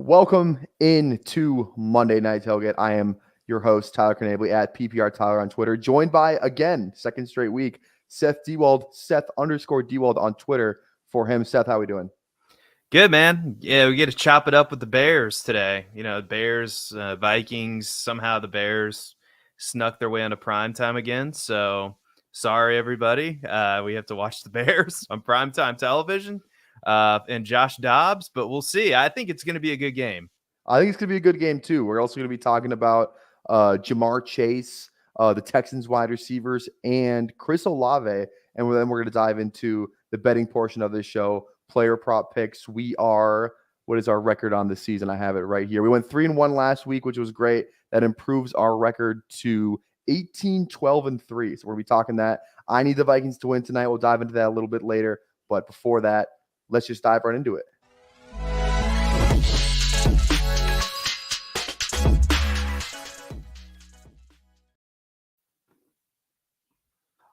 Welcome into Monday Night Tailgate. I am your host, Tyler Knaeble at PPR Tyler on Twitter, joined by, again, second straight week, Seth Diewold, Seth_Diewold on Twitter for him. Seth, how we doing? Good, man. Yeah, we get to chop it up with the Bears today. Bears, Vikings, somehow the Bears snuck their way into primetime again. So sorry, everybody. We have to watch the Bears on primetime television and Josh Dobbs, but we'll see. I think it's going to be a good game. I think it's going to be a good game, too. We're also going to be talking about Jamar Chase, the Texans wide receivers, and Chris Olave. And then we're going to dive into the betting portion of this show, player prop picks. What is our record on the season? I have it right here. We went 3-1 last week, which was great. That improves our record to 18-12-3. So we're going to be talking that. I need the Vikings to win tonight. We'll dive into that a little bit later. But before that, let's just dive right into it.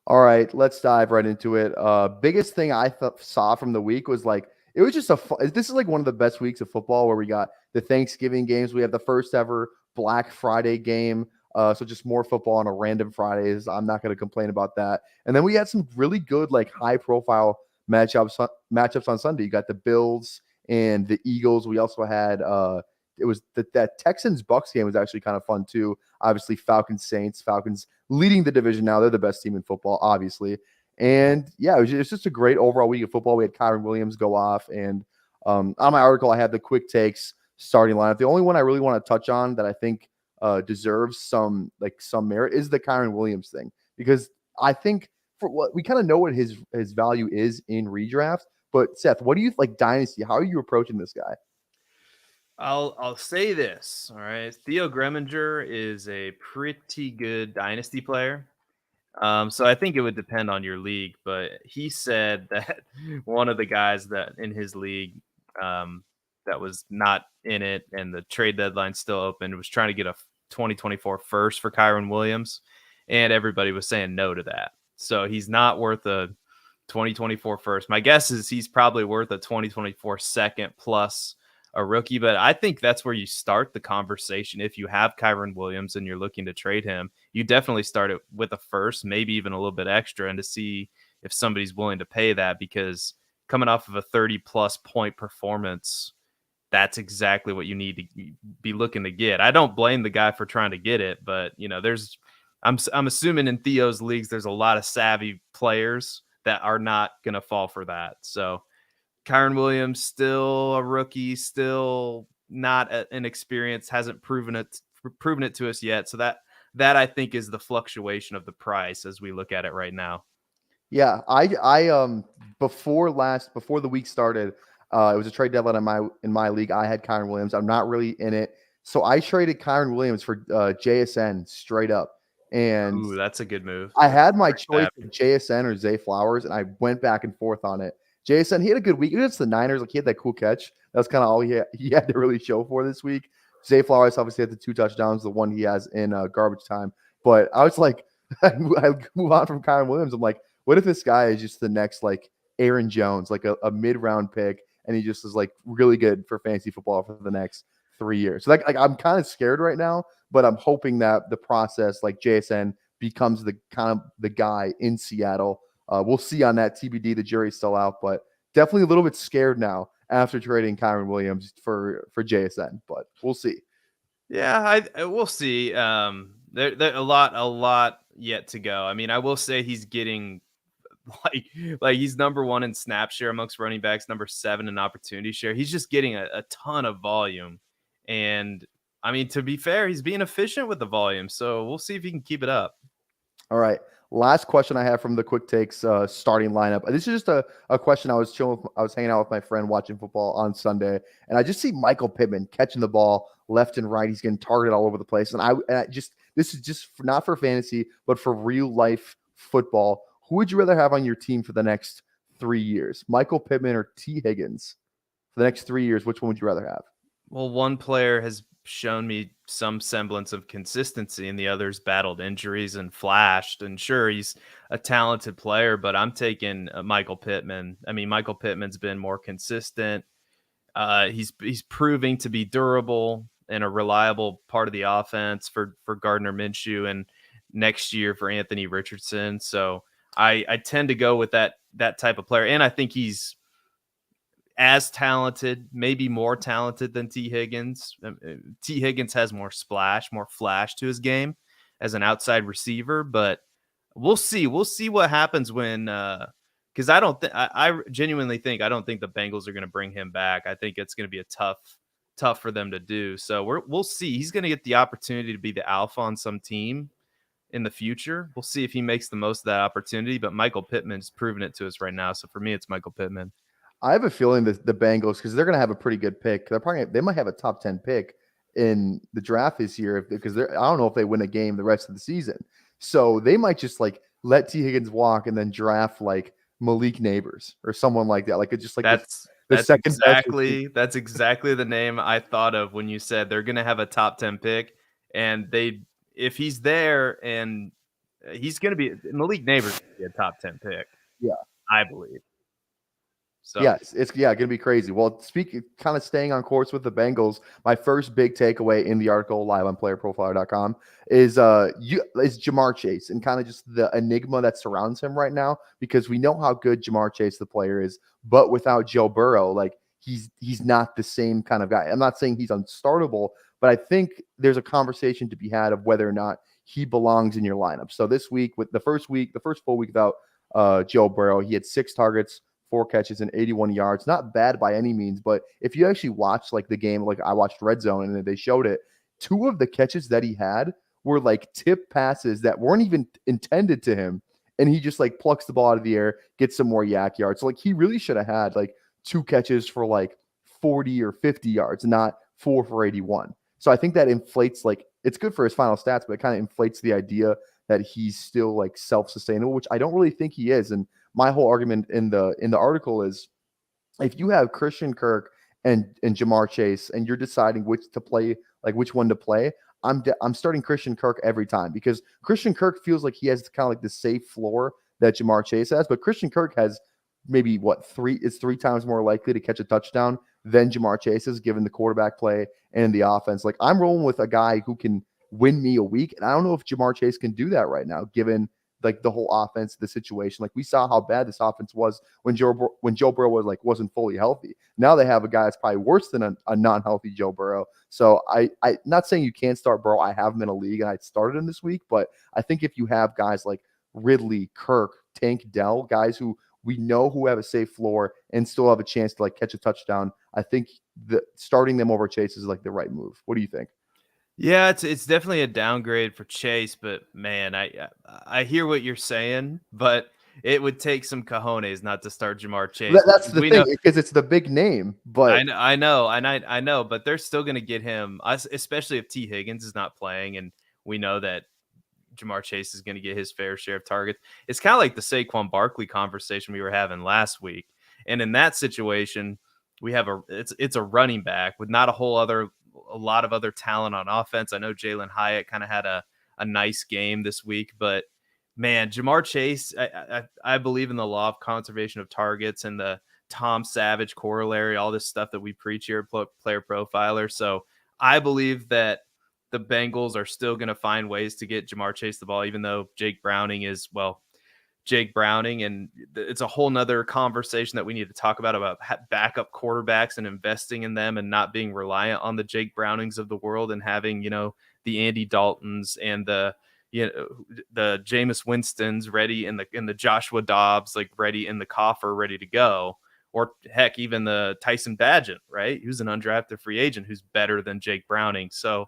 All right, let's dive right into it. Biggest thing I saw from the week was it was just this is like one of the best weeks of football where we got the Thanksgiving games. We have the first ever Black Friday game. So just more football on a random Fridays. I'm not going to complain about that. And then we had some really good, high profile matchups on Sunday. You got the Bills and the Eagles. We also had it was that Texans Bucks game was actually kind of fun too. Obviously, Falcons Saints. Falcons leading the division now. They're the best team in football, obviously. And yeah, it was just a great overall week of football. We had Kyren Williams go off, and on my article, I had the quick takes starting lineup. The only one I really want to touch on that I think deserves some merit is the Kyren Williams thing, because I think for what we kind of know what his value is in redraft. But Seth, what do you like Dynasty? How are you approaching this guy? I'll say this, all right. Theo Greminger is a pretty good dynasty player. So I think it would depend on your league, but he said that one of the guys that in his league that was not in it and the trade deadline still open was trying to get a 2024 first for Kyren Williams, and everybody was saying no to that. So he's not worth a 2024 first. My guess is he's probably worth a 2024 second plus a rookie, but I think that's where you start the conversation. If you have Kyren Williams and you're looking to trade him, you definitely start it with a first, maybe even a little bit extra, and to see if somebody's willing to pay that, because coming off of a 30-plus point performance, that's exactly what you need to be looking to get. I don't blame the guy for trying to get it, but I'm assuming in Theo's leagues there's a lot of savvy players that are not going to fall for that. So Kyren Williams, still a rookie, still not an experience, hasn't proven it to us yet. So that I think is the fluctuation of the price as we look at it right now. Yeah, I before the week started, it was a trade deadline in my league. I had Kyren Williams. I'm not really in it, so I traded Kyren Williams for JSN straight up. And Ooh, that's a good move. I had my choice of JSN or Zay Flowers, and I went back and forth on it. JSN, he had a good week against the Niners. He had that cool catch. That was kind of all he had to really show for this week. Zay Flowers obviously had the 2 touchdowns, the one he has in garbage time. But I was like, I move on from Kyren Williams. I'm like, what if this guy is just the next Aaron Jones, a mid-round pick, and he just is really good for fantasy football for the next 3 years? So I'm kind of scared right now, but I'm hoping that the process, JSN, becomes the guy in Seattle. We'll see on that. TBD. The jury's still out, but definitely a little bit scared now after trading Kyren Williams for JSN. But we'll see. Yeah, we'll see. There a lot yet to go. I mean, I will say he's getting like he's number 1 in snap share amongst running backs, number 7 in opportunity share. He's just getting a ton of volume, and I mean, to be fair, he's being efficient with the volume. So we'll see if he can keep it up. All right. Last question I have from the quick takes starting lineup. This is just a question. I was hanging out with my friend watching football on Sunday, and I just see Michael Pittman catching the ball left and right. He's getting targeted all over the place. And this is just not for fantasy, but for real life football. Who would you rather have on your team for the next 3 years? Michael Pittman or T. Higgins? For the next 3 years, which one would you rather have? Well, one player has shown me some semblance of consistency, and the other's battled injuries and flashed. And sure, he's a talented player, but I'm taking Michael Pittman. I mean, Michael Pittman's been more consistent. He's proving to be durable and a reliable part of the offense for Gardner Minshew and next year for Anthony Richardson. So I tend to go with that type of player, and I think he's as talented, maybe more talented than T. Higgins. T. Higgins has more flash to his game as an outside receiver, but we'll see. We'll see what happens when because I don't think I genuinely think I don't think the Bengals are going to bring him back. I think it's going to be a tough for them to do. So we'll see. He's going to get the opportunity to be the alpha on some team in the future. We'll see if he makes the most of that opportunity. But Michael Pittman's proven it to us right now. So for me, it's Michael Pittman. I have a feeling that the Bengals, because they're going to have a pretty good pick. They might have a top 10 pick in the draft this year because I don't know if they win a game the rest of the season. So they might just like let T. Higgins walk and then draft like Malik Neighbors or someone like that. Like it's just like that's exactly the name I thought of when you said they're going to have a top 10 pick, and if he's there, and he's going to be Malik Neighbors going to be a top 10 pick. Yeah, I believe. So yes, it's going to be crazy. Well, kind of staying on course with the Bengals, my first big takeaway in the article live on PlayerProfiler.com is Ja'Marr Chase and kind of just the enigma that surrounds him right now, because we know how good Ja'Marr Chase the player is, but without Joe Burrow, like he's not the same kind of guy. I'm not saying he's unstartable, but I think there's a conversation to be had of whether or not he belongs in your lineup. So this week, with the first full week without Joe Burrow, he had 6 targets, 4 catches, and 81 yards. Not bad by any means, but if you actually watch like the game, like I watched Red Zone and they showed it, 2 of the catches that he had were like tip passes that weren't even intended to him, and he just like plucks the ball out of the air, gets some more yak yards. So like he really should have had like 2 catches for like 40 or 50 yards, not 4 for 81. So I think that inflates, like, it's good for his final stats, but it kind of inflates the idea that he's still like self-sustainable, which I don't really think he is. And my whole argument in the article is, if you have Christian Kirk and Ja'Marr Chase, and you're deciding which one to play, I'm starting Christian Kirk every time, because Christian Kirk feels like he has kind of like the safe floor that Ja'Marr Chase has, but Christian Kirk has maybe is 3 times more likely to catch a touchdown than Ja'Marr Chase is, given the quarterback play and the offense. Like, I'm rolling with a guy who can win me a week, and I don't know if Ja'Marr Chase can do that right now, given like the whole offense, the situation. Like, we saw how bad this offense was when Joe Burrow wasn't fully healthy. Now they have a guy that's probably worse than a non-healthy Joe Burrow. So I not saying you can't start Burrow. I have him in a league and I started him this week, but I think if you have guys like Ridley, Kirk, Tank Dell, guys who we know who have a safe floor and still have a chance to like catch a touchdown, I think starting them over Chase is like the right move. What do you think? yeah, it's definitely a downgrade for Chase, but man, I hear what you're saying, but it would take some cojones not to start Ja'Marr Chase. That's the thing, because it's the big name. But I know, but they're still going to get him, especially if T. Higgins is not playing, and we know that Ja'Marr Chase is going to get his fair share of targets. It's kind of like the Saquon Barkley conversation we were having last week, and in that situation, we have it's a running back with not a lot of other talent on offense. I know Jalen Hyatt kind of had a nice game this week, but man, Ja'Marr Chase, I believe in the law of conservation of targets and the Tom Savage corollary, all this stuff that we preach here at Player Profiler. So I believe that the Bengals are still going to find ways to get Ja'Marr Chase the ball, even though Jake Browning, and it's a whole nother conversation that we need to talk about backup quarterbacks and investing in them and not being reliant on the Jake Brownings of the world, and having, the Andy Daltons and the Jameis Winstons ready in the Joshua Dobbs, like ready in the coffer, ready to go. Or heck, even the Tyson Bagent, right? Who's an undrafted free agent who's better than Jake Browning. So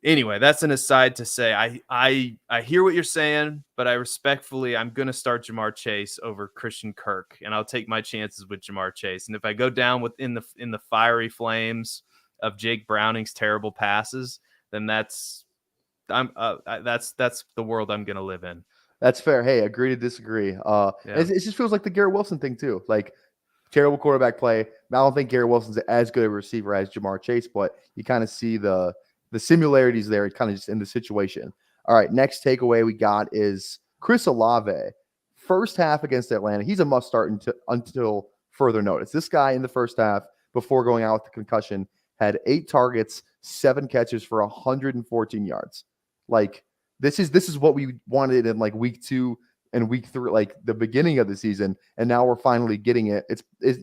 anyway, that's an aside to say I hear what you're saying, but I'm going to start Ja'Marr Chase over Christian Kirk, and I'll take my chances with Ja'Marr Chase. And if I go down in the fiery flames of Jake Browning's terrible passes, then that's the world I'm going to live in. That's fair. Hey, agree to disagree. It just feels like the Garrett Wilson thing too. Like, terrible quarterback play. I don't think Garrett Wilson's as good a receiver as Ja'Marr Chase, but you kind of see the similarities there, kind of just in the situation. All right, next takeaway we got is Chris Olave. First half against Atlanta, he's a must start until further notice. This guy in the first half before going out with the concussion, had 8 targets, 7 catches for 114 yards. Like this is what we wanted in like week 2 and week 3, like the beginning of the season, and now we're finally getting it.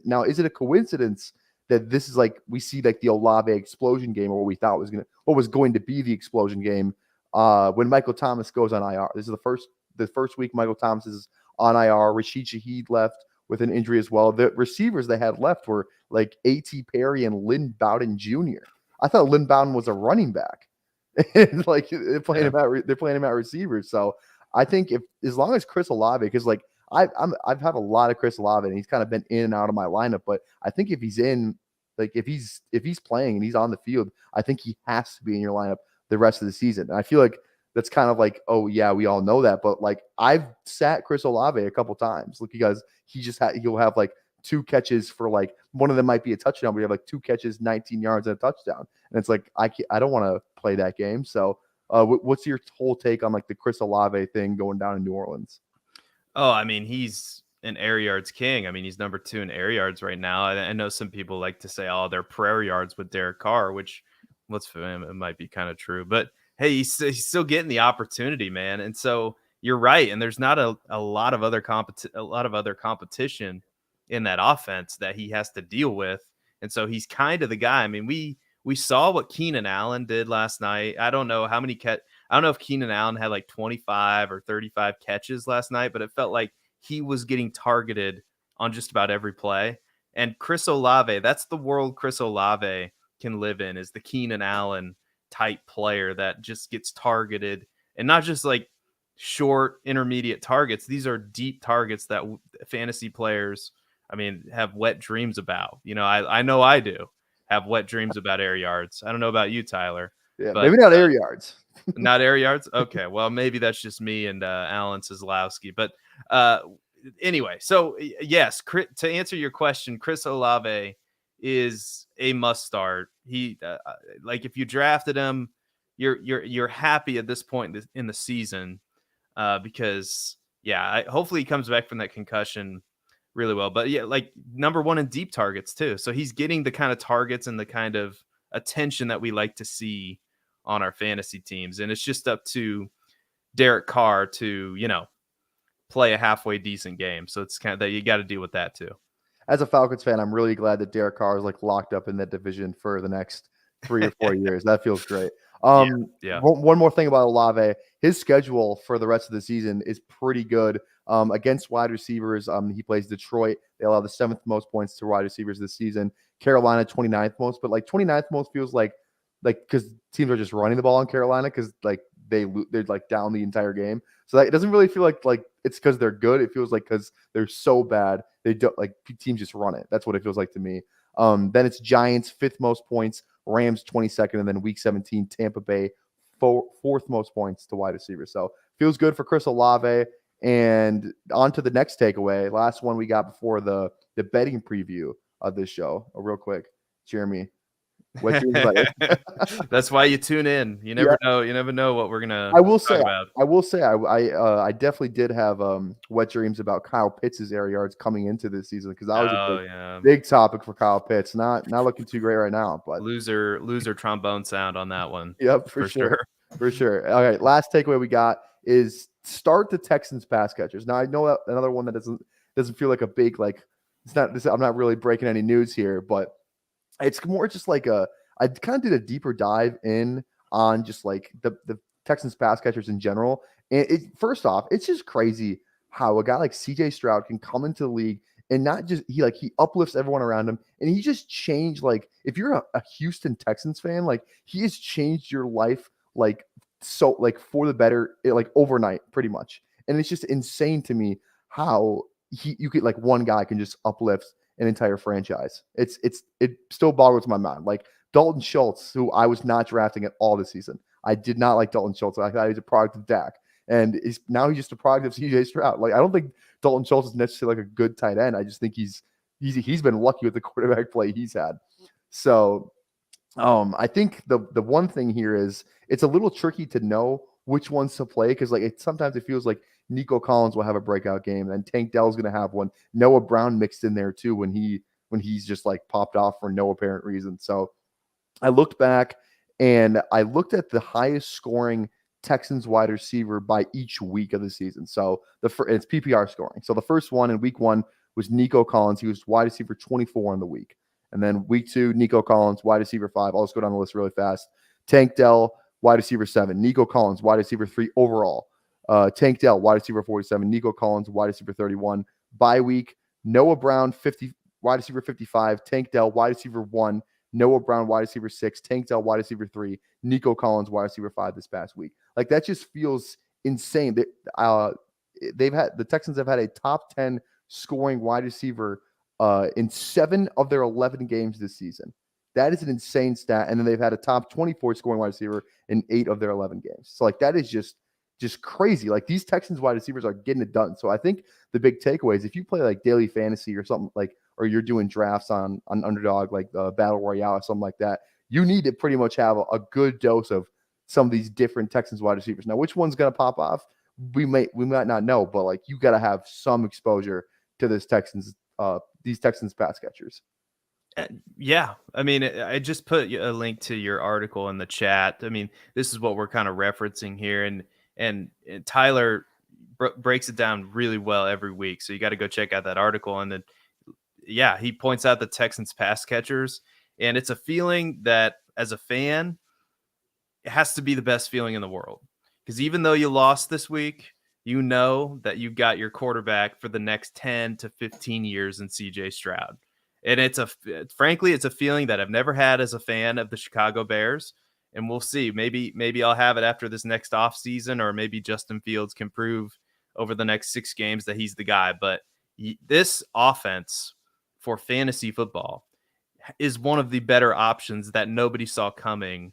Now, is it a coincidence that this is like we see like the Olave explosion game, or what we thought was going to be the explosion game when Michael Thomas goes on IR? This is the first week Michael Thomas is on IR. Rashid Shaheed left with an injury as well. The receivers they had left were like A.T. Perry and Lynn Bowden Jr. I thought Lynn Bowden was a running back. And like they're playing him at receivers. So I think as long as Chris Olave, because like I've had a lot of Chris Olave and he's kind of been in and out of my lineup, but I think if he's in, like if he's playing and he's on the field, I think he has to be in your lineup the rest of the season. And I feel like that's kind of like, oh yeah, we all know that, but like I've sat Chris Olave a couple times, look, because he'll have like 2 catches for like one of them might be a touchdown. We have like 2 catches, 19 yards and a touchdown, and it's like I don't want to play that game. So what's your whole take on like the Chris Olave thing going down in New Orleans? Oh, I mean, he's an air yards king. I mean, he's number 2 in air yards right now. I know some people like to say, oh, they're prayer yards with Derek Carr, which let's for him, it might be kind of true. But hey, he's still getting the opportunity, man. And so you're right. And there's not a lot of other competition in that offense that he has to deal with. And so he's kind of the guy. I mean, we saw what Keenan Allen did last night. I don't know if Keenan Allen had like 25 or 35 catches last night, but it felt like he was getting targeted on just about every play. And Chris Olave, that's the world Chris Olave can live in, is the Keenan Allen type player that just gets targeted, and not just like short intermediate targets. These are deep targets that fantasy players, I mean, have wet dreams about. You know, I know I do have wet dreams about air yards. I don't know about you, Tyler. Yeah, but, maybe not air yards. Not air yards. Okay, well, maybe that's just me and Alan Seslowski. But anyway, so yes, to answer your question, Chris Olave is a must start. He like if you drafted him, you're happy at this point in the season because hopefully he comes back from that concussion really well. But yeah, like number 1 in deep targets too. So he's getting the kind of targets and the kind of attention that we like to see on our fantasy teams. And it's just up to Derek Carr to, play a halfway decent game. So it's kind of that you got to deal with that too. As a Falcons fan, I'm really glad that Derek Carr is like locked up in that division for the next 3 or 4 years. That feels great. Yeah. One more thing about Olave, his schedule for the rest of the season is pretty good. Against wide receivers, he plays Detroit. They allow the 7th most points to wide receivers this season. Carolina, 29th most, but like 29th most feels like because teams are just running the ball on Carolina because like they're like down the entire game. So it doesn't really feel like it's because they're good. It feels like because they're so bad they don't like teams just run it. That's what it feels like to me. Then it's Giants 5th most points, Rams 22nd, and then Week 17 Tampa Bay 4th most points to wide receivers. So feels good for Chris Olave. And on to the next takeaway. Last one we got before the betting preview of this show. Real quick, Jeremy. That's why you tune in. You never know. You never know what we're gonna. I will say, I definitely did have wet dreams about Kyle Pitts' air yards coming into this season because that was a big topic for Kyle Pitts. Not looking too great right now, but loser trombone sound on that one. Yep, for sure. For sure. All right, last takeaway we got is start the Texans pass catchers. Now I know another one that doesn't feel like a big like it's not. I'm not really breaking any news here, but. It's more just like I kind of did a deeper dive in on just like the Texans pass catchers in general. And first off, it's just crazy how a guy like CJ Stroud can come into the league and not just he uplifts everyone around him. And he just changed, like, if you're a Houston Texans fan, like he has changed your life for the better, like overnight, pretty much. And it's just insane to me how you get like one guy can just uplift an entire franchise. It still boggles my mind. Like Dalton Schultz, who I was not drafting at all this season. I did not like Dalton Schultz. I thought he was a product of Dak. And now he's just a product of CJ Stroud. Like I don't think Dalton Schultz is necessarily like a good tight end. I just think he's been lucky with the quarterback play he's had. So I think the one thing here is it's a little tricky to know which ones to play because sometimes it feels like Nico Collins will have a breakout game, and Tank Dell's going to have one. Noah Brown mixed in there too when he when he's just like popped off for no apparent reason. So I looked back and I looked at the highest scoring Texans wide receiver by each week of the season. So it's PPR scoring. So the first one in week 1 was Nico Collins. He was wide receiver 24 in the week. And then week 2, Nico Collins, wide receiver 5. I'll just go down the list really fast. Tank Dell, wide receiver 7. Nico Collins, wide receiver 3 overall. Tank Dell, wide receiver 47. Nico Collins, wide receiver 31. Bye week, Noah Brown, wide receiver 55. Tank Dell, wide receiver 1. Noah Brown, wide receiver 6. Tank Dell, wide receiver 3. Nico Collins, wide receiver 5 this past week. Like, that just feels insane. The Texans have had a top 10 scoring wide receiver in 7 of their 11 games this season. That is an insane stat. And then they've had a top 24 scoring wide receiver in 8 of their 11 games. So, like, that is just crazy. Like, these Texans wide receivers are getting it done. So I think the big takeaway is if you play like daily fantasy or something like, or you're doing drafts on Underdog, like Battle Royale or something like that, you need to pretty much have a good dose of some of these different Texans wide receivers. Now, which one's going to pop off? We might not know, but like, you got to have some exposure to these Texans pass catchers. Yeah. I mean, I just put a link to your article in the chat. I mean, this is what we're kind of referencing here. And Tyler breaks it down really well every week. So you got to go check out that article. And then, yeah, he points out the Texans pass catchers. And it's a feeling that as a fan, it has to be the best feeling in the world. Because even though you lost this week, you know that you got your quarterback for the next 10 to 15 years in CJ Stroud. And frankly, it's a feeling that I've never had as a fan of the Chicago Bears. And we'll see. Maybe I'll have it after this next offseason, or maybe Justin Fields can prove over the next 6 games that he's the guy. But this offense for fantasy football is one of the better options that nobody saw coming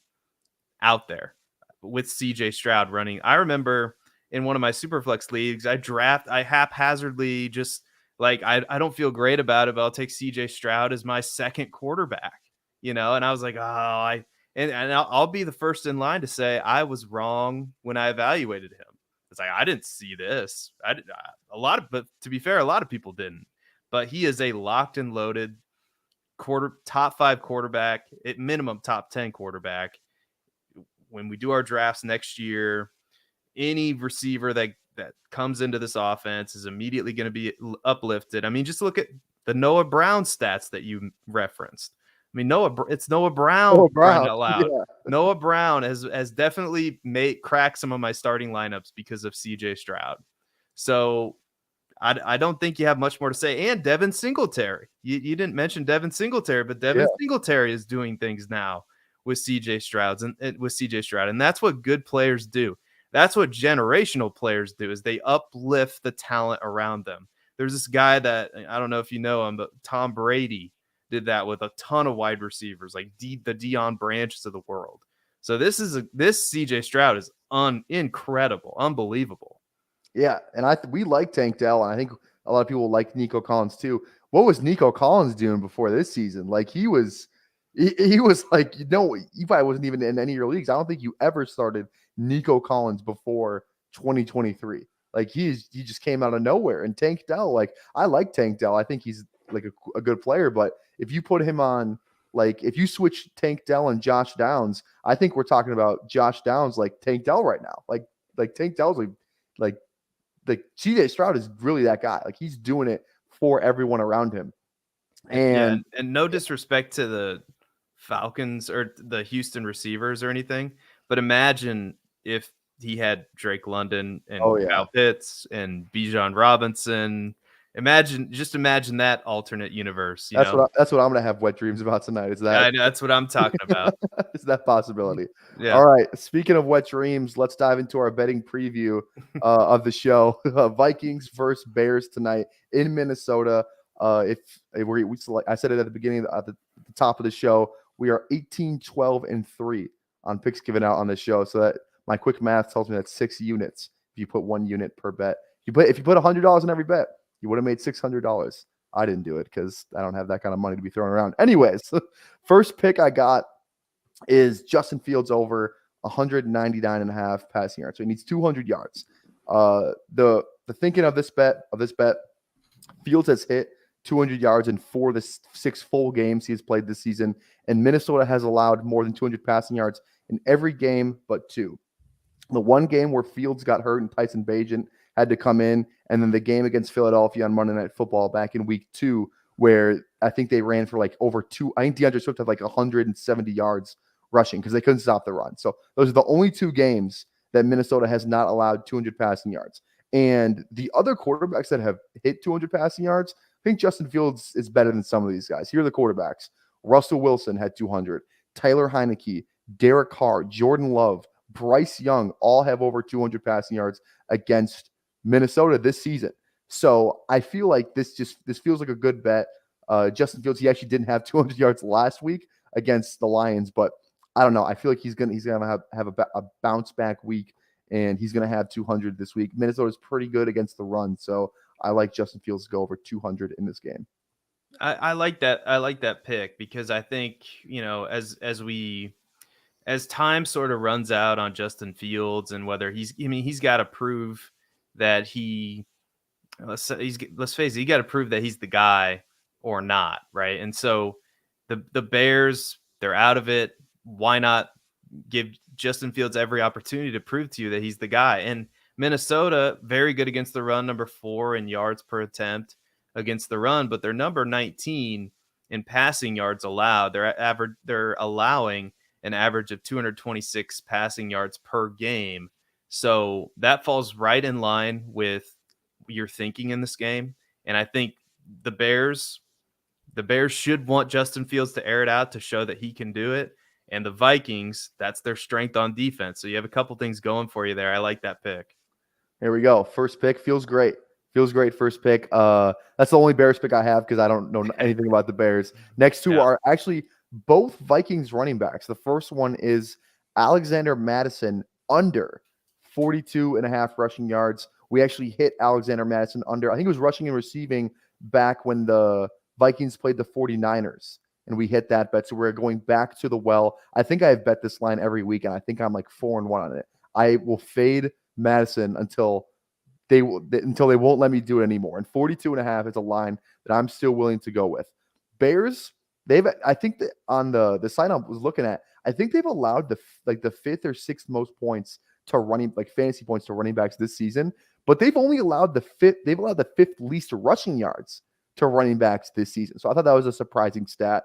out there with CJ Stroud running. I remember in one of my superflex leagues, I haphazardly just like, I don't feel great about it, but I'll take CJ Stroud as my second quarterback, and I was like, and I'll be the first in line to say I was wrong when I evaluated him. It's like, I didn't see this. But to be fair, a lot of people didn't. But he is a locked and loaded top 5 quarterback, at minimum top 10 quarterback. When we do our drafts next year, any receiver that comes into this offense is immediately going to be uplifted. I mean, just look at the Noah Brown stats that you referenced. I mean, it's Noah Brown, crying out loud. Yeah. Noah Brown has definitely cracked some of my starting lineups because of CJ Stroud. So I don't think you have much more to say. And Devin Singletary. You didn't mention Devin Singletary, but Devin Singletary is doing things now with CJ Stroud, and that's what good players do. That's what generational players do, is they uplift the talent around them. There's this guy that, I don't know if you know him, but Tom Brady did that with a ton of wide receivers, like the Deion Branches of the world. So this CJ Stroud is incredible, unbelievable. Yeah, and we like Tank Dell, and I think a lot of people like Nico Collins too. What was Nico Collins doing before this season? Like, he was like, he probably wasn't even in any of your leagues. I don't think you ever started Nico Collins before 2023. Like, he just came out of nowhere. And Tank Dell, like, I like Tank Dell. I think he's like a good player. But if you put him on, like, if you switch Tank Dell and Josh Downs, I think we're talking about Josh Downs like Tank Dell right now. Like Tank Dell's like CJ Stroud is really that guy. Like, he's doing it for everyone around him. And no disrespect to the Falcons or the Houston receivers or anything, but imagine if he had Drake London and Kyle Pitts and Bijan Robinson. Imagine that alternate universe. That's what I'm gonna have wet dreams about tonight. Is that? I know, that's what I'm talking about. Is that possibility? Yeah. All right. Speaking of wet dreams, let's dive into our betting preview of the show. Vikings versus Bears tonight in Minnesota. I said it at the beginning, at the top of the show, we are 18-12-3 on picks given out on this show. So that my quick math tells me that's 6 units. If you put 1 unit per bet, if you put $100 in every bet, you would have made $600. I didn't do it because I don't have that kind of money to be thrown around. Anyways, first pick I got is Justin Fields over 199.5 passing yards. So he needs 200 yards. The thinking of this bet, Fields has hit 200 yards in 4 of the 6 full games he has played this season. And Minnesota has allowed more than 200 passing yards in every game but 2. The one game where Fields got hurt and Tyson Bagent had to come in, and then the game against Philadelphia on Monday Night Football back in week 2, where I think they ran for like over 2. I think DeAndre Swift had like 170 yards rushing because they couldn't stop the run. So those are the only 2 games that Minnesota has not allowed 200 passing yards. And the other quarterbacks that have hit 200 passing yards, I think Justin Fields is better than some of these guys. Here are the quarterbacks. Russell Wilson had 200. Tyler Heineke, Derek Carr, Jordan Love, Bryce Young all have over 200 passing yards against Minnesota this season. So I feel like this feels like a good bet. Justin Fields, he actually didn't have 200 yards last week against the Lions, but I don't know. I feel like he's gonna have a bounce back week, and he's gonna have 200 this week. Minnesota's pretty good against the run, so I like Justin Fields to go over 200 in this game. I like that. I like that pick because I think, as time sort of runs out on Justin Fields and whether he's got to prove that let's face it, he got to prove that he's the guy or not, right? And so the Bears, they're out of it. Why not give Justin Fields every opportunity to prove to you that he's the guy? And Minnesota, very good against the run, number 4 in yards per attempt against the run, but they're number 19 in passing yards allowed. They're allowing an average of 226 passing yards per game. So that falls right in line with your thinking in this game. And I think the Bears should want Justin Fields to air it out to show that he can do it. And the Vikings, that's their strength on defense. So you have a couple things going for you there. I like that pick. Here we go. First pick feels great. Feels great. First pick. That's the only Bears pick I have because I don't know anything about the Bears. Next 2 are actually both Vikings running backs. The first one is Alexander Mattison under 42.5 rushing yards. We actually hit Alexander Mattison under. I think it was rushing and receiving back when the Vikings played the 49ers, and we hit that bet. So we're going back to the well. I think I have bet this line every week, and I think I'm like 4-1 on it. I will fade Madison until they won't let me do it anymore. And 42.5 is a line that I'm still willing to go with. Bears, I think that on the site I was looking at, I think they've allowed the 5th or 6th most points to fantasy points to running backs this season, but they've only allowed the 5th least rushing yards to running backs this season. So I thought that was a surprising stat.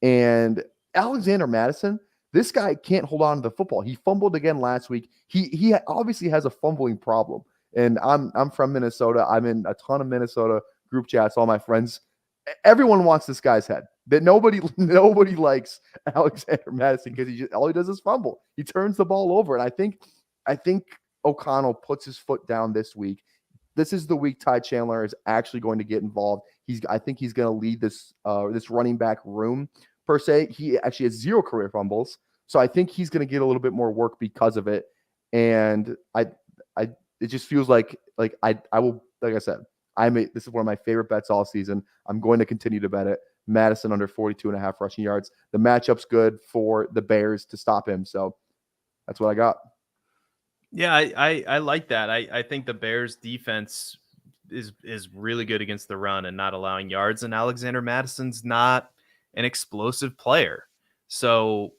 And Alexander Mattison, this guy can't hold on to the football. He fumbled again last week. He obviously has a fumbling problem. And I'm from Minnesota. I'm in a ton of Minnesota group chats. All my friends, everyone wants this guy's head. That nobody likes Alexander Mattison because all he does is fumble. He turns the ball over, and I think O'Connell puts his foot down this week. This is the week Ty Chandler is actually going to get involved. I think he's going to lead this running back room per se. He actually has 0 career fumbles, so I think he's going to get a little bit more work because of it. And it just feels like I will, like I said, this is one of my favorite bets all season. I'm going to continue to bet it. Madison under 42.5 rushing yards. The matchup's good for the Bears to stop him. So that's what I got. Yeah, I like that. I think the Bears defense is really good against the run and not allowing yards. And Alexander Madison's not an explosive player. So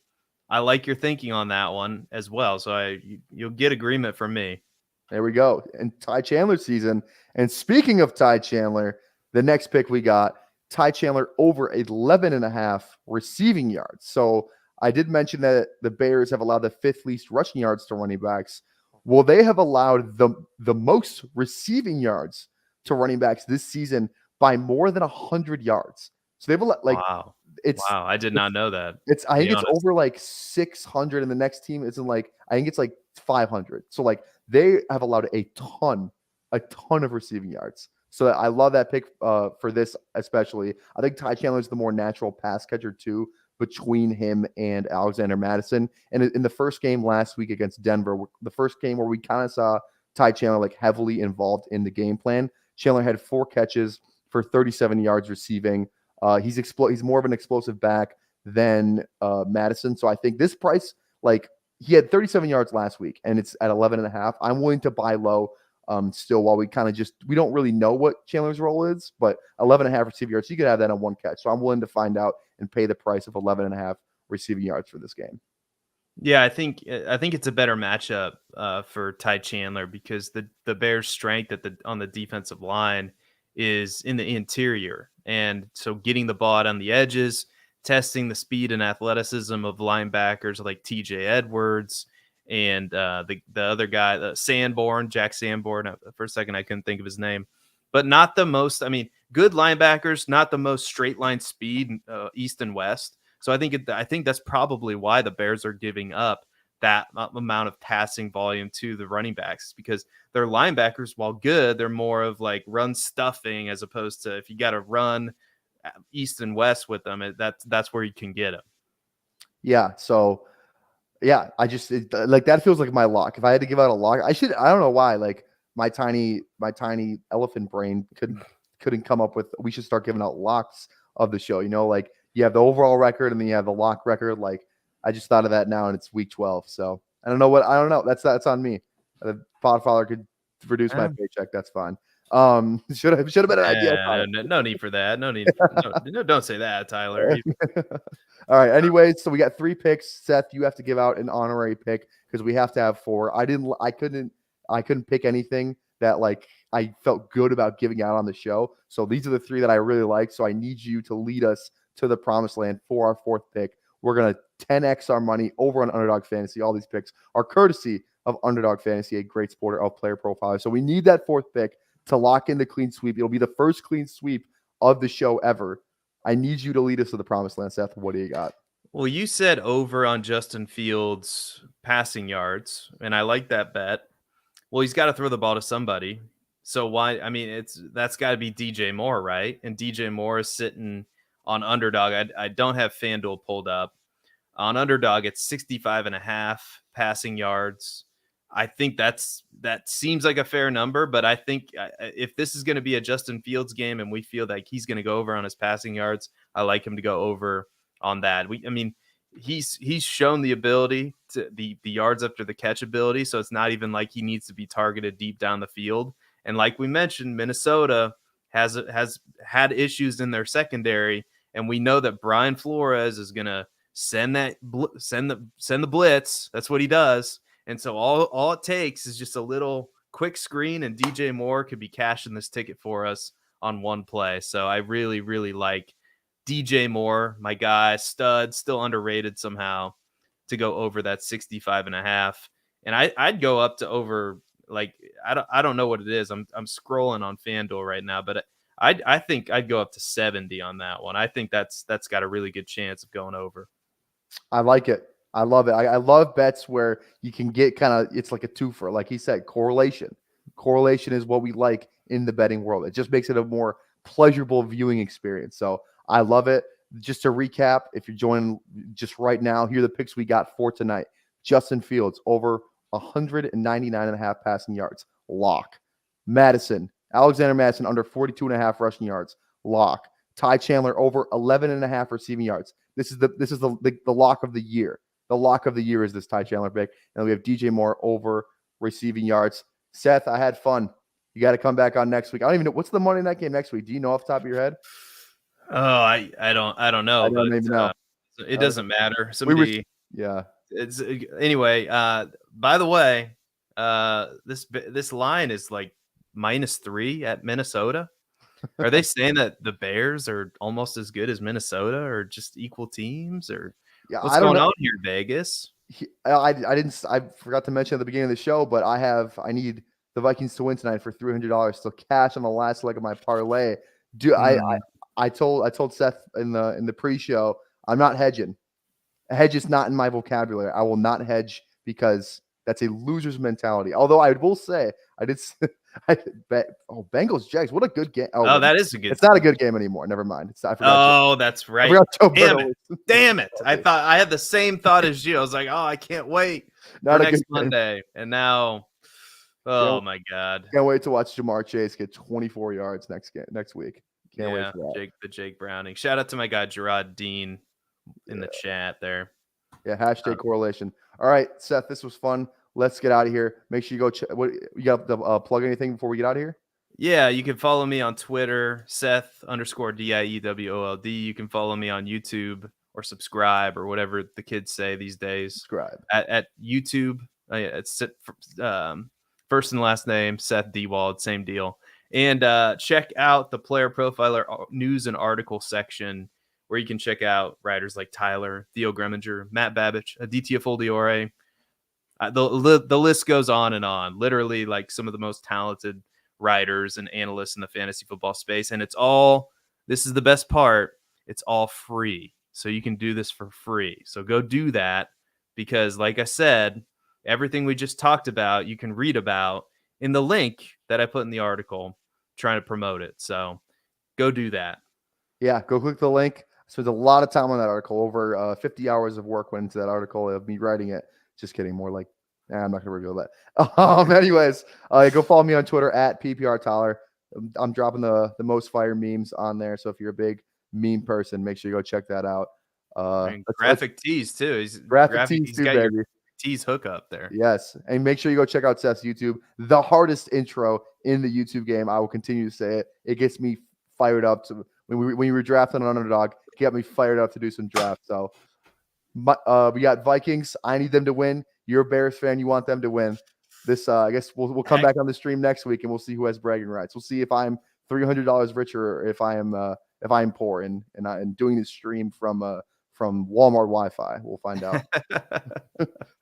I like your thinking on that one as well. So you'll get agreement from me. There we go. And Ty Chandler season. And speaking of Ty Chandler, the next pick we got, Ty Chandler over 11.5 receiving yards. So I did mention that the Bears have allowed the 5th least rushing yards to running backs. Well, they have allowed the most receiving yards to running backs this season by more than 100 yards. So they've wow. I did not know that. I think it's over like 600, and the next team isn't I think it's like 500. So they have allowed a ton of receiving yards. So I love that pick for this especially. I think Ty Chandler is the more natural pass catcher too, between him and Alexander Mattison. And in the first game last week against Denver, the first game where we kind of saw Ty Chandler heavily involved in the game plan, Chandler had 4 catches for 37 yards receiving. He's more of an explosive back than Mattison. So I think this price, he had 37 yards last week, and it's at 11.5. I'm willing to buy low. Still, while we don't really know what Chandler's role is, but 11.5 receiving yards, you could have that on one catch. So I'm willing to find out and pay the price of 11.5 receiving yards for this game. Yeah, I think it's a better matchup for Ty Chandler because the Bears' strength on the defensive line is in the interior, and so getting the ball out on the edges, testing the speed and athleticism of linebackers like T.J. Edwards and the other guy, Jack Sanborn. For a second, I couldn't think of his name, but not the most. I mean, good linebackers, not the most straight line speed, east and west. So I think that's probably why the Bears are giving up that amount of passing volume to the running backs, because their linebackers, while good, they're more of like run stuffing as opposed to if you got to run east and west with them, that's where you can get them. Yeah. So yeah, like that feels like my lock. If I had to give out a lock, I don't know why. Like my tiny elephant brain couldn't come up with. We should start giving out locks of the show. Like you have the overall record and then you have the lock record. Like I just thought of that now, and it's week 12. So I don't know. That's on me. The Podfather could reduce my paycheck. That's fine. Should have been an idea. No need for that. No need. No, don't say that, Tyler. All right. Anyways, so we got 3 picks. Seth, you have to give out an honorary pick because we have to have 4. I couldn't pick anything that like I felt good about giving out on the show. So these are the 3 that I really like. So I need you to lead us to the promised land for our 4th pick. We're going to 10x our money over on Underdog Fantasy. All these picks are courtesy of Underdog Fantasy, a great supporter of Player Profiler. So we need that 4th pick to lock in the clean sweep. It'll be the first clean sweep of the show ever. I need you to lead us to the promised land, Seth. What do you got? Well, you said over on Justin Fields' passing yards, and I like that bet. Well, he's got to throw the ball to somebody. So why? I mean, that's got to be DJ Moore, right? And DJ Moore is sitting on Underdog. I don't have FanDuel pulled up. On Underdog, it's 65.5 passing yards. I think that seems like a fair number, but I think if this is going to be a Justin Fields game and we feel like he's going to go over on his passing yards, I like him to go over on that. He's shown the ability to the yards after the catch ability, so it's not even like he needs to be targeted deep down the field. And like we mentioned, Minnesota has had issues in their secondary, and we know that Brian Flores is going to send the blitz. That's what he does. And so all it takes is just a little quick screen, and DJ Moore could be cashing this ticket for us on one play. So I really, really like DJ Moore, my guy, stud, still underrated somehow, to go over that 65.5. And I'd go up to over, like, I don't know what it is. I'm scrolling on FanDuel right now, but I think I'd go up to 70 on that one. I think that's got a really good chance of going over. I like it. I love it. I love bets where you can get it's like a twofer. Like he said, correlation. Correlation is what we like in the betting world. It just makes it a more pleasurable viewing experience. So I love it. Just to recap, if you're joining just right now, here are the picks we got for tonight. Justin Fields, over 199.5 passing yards. Lock. Alexander Madison, under 42.5 rushing yards. Lock. Ty Chandler, over 11.5 receiving yards. This is the lock of the year. The lock of the year is this Ty Chandler pick. And we have DJ Moore over receiving yards. Seth, I had fun. You got to come back on next week. I don't even know. What's the Monday night game next week? Do you know off the top of your head? Oh, I don't know. I don't even know. It doesn't matter. Yeah. It's anyway. By the way, this line is like -3 at Minnesota. Are they saying that the Bears are almost as good as Minnesota, or just equal teams, or what's going on here, Vegas? I forgot to mention at the beginning of the show, but I need the Vikings to win tonight for $300. So cash on the last leg of my parlay. I told Seth in the pre-show, I'm not hedging. A hedge is not in my vocabulary. I will not hedge because that's a loser's mentality. Although I will say, Bengals Jags. What a good game! That is a good. It's not a good game anymore. Never mind. I forgot. That's right. Damn it! I thought I had the same thought as you. I was like, I can't wait for next Monday. And now, my God! Can't wait to watch Jamar Chase get 24 yards next week. Can't wait for that. Jake Browning. Shout out to my guy Gerard Dean in the chat there. Yeah, hashtag correlation. All right, Seth, this was fun. let's get out of here. Make sure you go check. What you got to plug anything before we get out of here? Yeah, you can follow me on Twitter, Seth_DIEWOLD. You can follow me on YouTube or subscribe or whatever the kids say these days. Subscribe at YouTube. It's first and last name, Seth Diewold, same deal. And check out the Player Profiler news and article section where you can check out writers like Tyler, Theo Greminger, Matt Babbage, Aditya Foldiore. The list goes on and on. Literally, like some of the most talented writers and analysts in the fantasy football space. And this is the best part, it's all free. So you can do this for free. So go do that because, like I said, everything we just talked about, you can read about in the link that I put in the article trying to promote it. So go do that. Yeah, go click the link. I spent a lot of time on that article. Over 50 hours of work went into that article of me writing it. Just kidding. More like, I'm not going to reveal that. Anyways, go follow me on Twitter at PPR Tyler. I'm dropping the most fire memes on there. So if you're a big meme person, make sure you go check that out. Graphic tees too. He's tees too, got baby. Your tees hookup there. Yes, and make sure you go check out Seth's YouTube. The hardest intro in the YouTube game. I will continue to say it. It gets me fired up. To when we were drafting an underdog, it got me fired up to do some drafts. So we got Vikings. I need them to win. You're a Bears fan. You want them to win. This I guess we'll come back on the stream next week and we'll see who has bragging rights. We'll see if I'm $300 richer or if I am poor and doing this stream from Walmart Wi-Fi. We'll find out.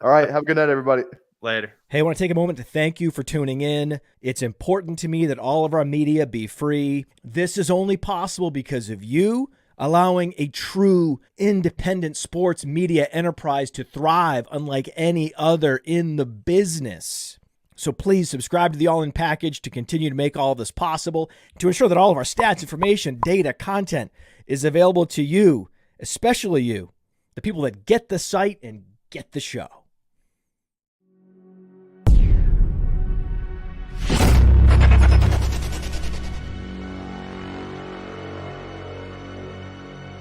All right. Have a good night, everybody. Later. Hey, I want to take a moment to thank you for tuning in. It's important to me that all of our media be free. This is only possible because of you allowing a true independent sports media enterprise to thrive unlike any other in the business. So please subscribe to the All In Package to continue to make all of this possible, to ensure that all of our stats, information, data, content is available to you, especially you, the people that get the site and get the show.